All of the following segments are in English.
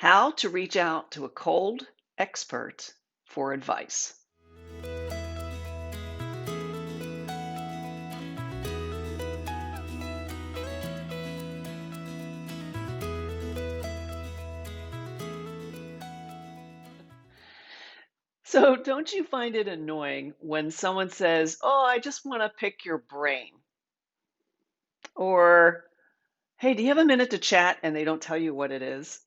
How to reach out to a cold expert for advice. So, don't you find it annoying when someone says, "Oh, I just want to pick your brain," or "Hey, do you have a minute to chat?" and they don't tell you what it is?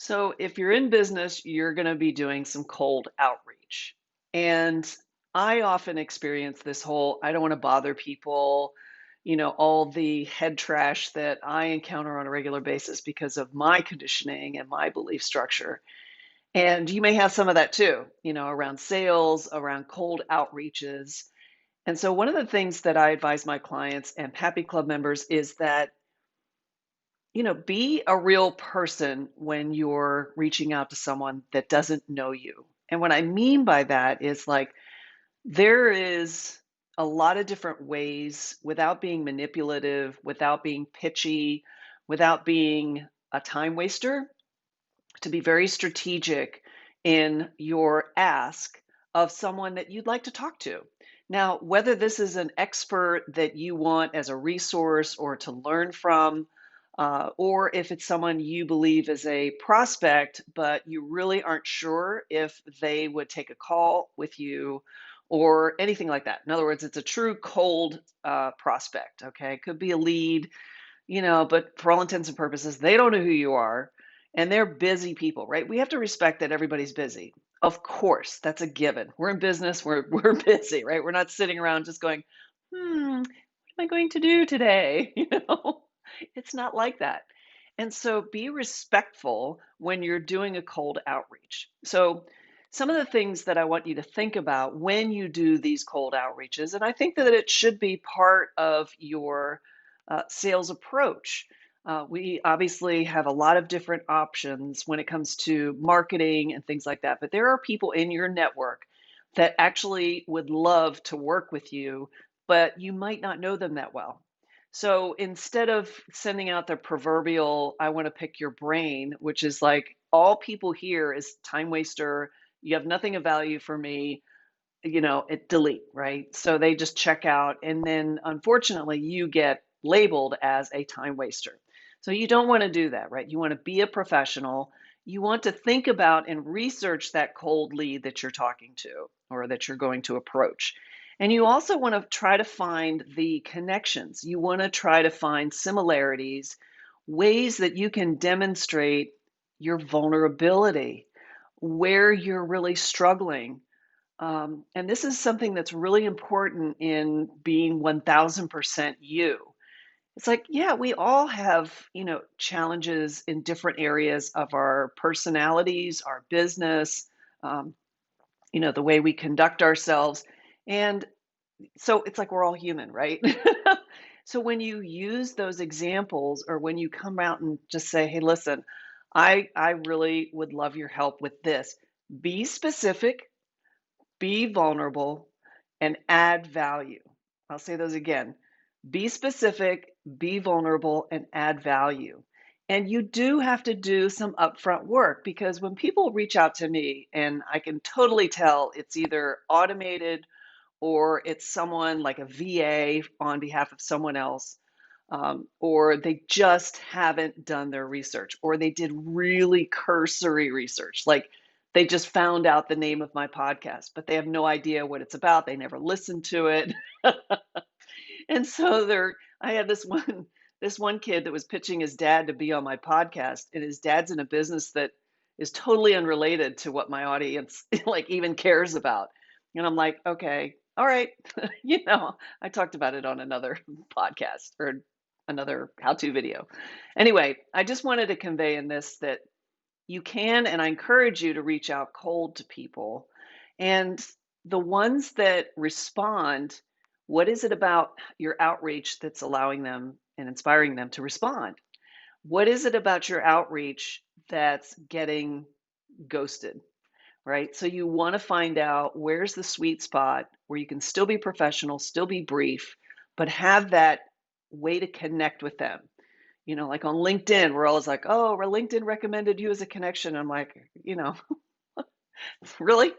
So, if you're in business, you're going to be doing some cold outreach. And I often experience this whole I don't want to bother people, all the head trash that I encounter on a regular basis because of my conditioning and my belief structure. And you may have some of that too, around sales, around cold outreaches. And so, one of the things that I advise my clients and Happy Club members is that be a real person when you're reaching out to someone that doesn't know you. And what I mean by that is like there is a lot of different ways without being manipulative, without being pitchy, without being a time waster, to be very strategic in your ask of someone that you'd like to talk to. Now, whether this is an expert that you want as a resource or to learn from, or if it's someone you believe is a prospect, but you really aren't sure if they would take a call with you or anything like that. In other words, it's a true cold prospect. Okay. It could be a lead, but for all intents and purposes, they don't know who you are and they're busy people, right? We have to respect that everybody's busy. Of course, that's a given. We're in business, we're busy, right? We're not sitting around just going, what am I going to do today? It's not like that. And so be respectful when you're doing a cold outreach. So some of the things that I want you to think about when you do these cold outreaches, and I think that it should be part of your sales approach. We obviously have a lot of different options when it comes to marketing and things like that, but there are people in your network that actually would love to work with you, but you might not know them that well. So instead of sending out the proverbial, I want to pick your brain, which is like all people hear is time waster, you have nothing of value for me, it delete, right? So they just check out. And then unfortunately, you get labeled as a time waster. So you don't want to do that, right? You want to be a professional. You want to think about and research that cold lead that you're talking to or that you're going to approach. And you also want to try to find the connections. You want to try to find similarities, ways that you can demonstrate your vulnerability, where you're really struggling, and this is something that's really important in being 1000% you. It's like, yeah, we all have, challenges in different areas of our personalities, our business, um, the way we conduct ourselves. And so it's like we're all human, right? So when you use those examples or when you come out and just say, hey, listen, I really would love your help with this, be specific, be vulnerable, and add value. I'll say those again. Be specific, be vulnerable, and add value. And you do have to do some upfront work because when people reach out to me, and I can totally tell it's either automated or it's someone like a VA on behalf of someone else, or they just haven't done their research, or they did really cursory research. Like they just found out the name of my podcast, but they have no idea what it's about. They never listened to it. And so I had this one kid that was pitching his dad to be on my podcast, and his dad's in a business that is totally unrelated to what my audience like even cares about. And I'm like, okay, all right. I talked about it on another podcast or another how-to video. Anyway, I just wanted to convey in this that you can, and I encourage you to reach out cold to people. And the ones that respond, what is it about your outreach that's allowing them and inspiring them to respond? What is it about your outreach that's getting ghosted, right? So you want to find out where's the sweet spot where you can still be professional, still be brief, but have that way to connect with them. Like on LinkedIn, we're always like, oh, well, LinkedIn recommended you as a connection. I'm like, really?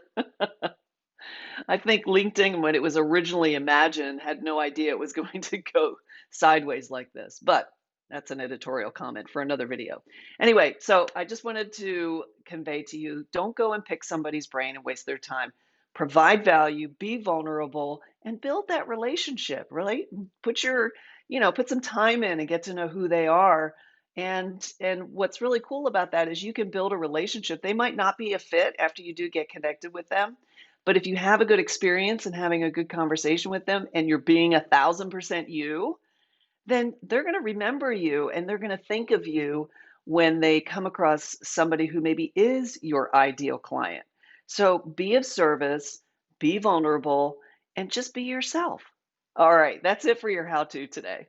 I think LinkedIn, when it was originally imagined, had no idea it was going to go sideways like this. But that's an editorial comment for another video. Anyway, so I just wanted to convey to you, don't go and pick somebody's brain and waste their time. Provide value, be vulnerable, and build that relationship, really. Put some time in and get to know who they are. And what's really cool about that is you can build a relationship. They might not be a fit after you do get connected with them, but if you have a good experience and having a good conversation with them and you're being 1,000% you, then they're going to remember you and they're going to think of you when they come across somebody who maybe is your ideal client. So be of service, be vulnerable, and just be yourself. All right, that's it for your how to today.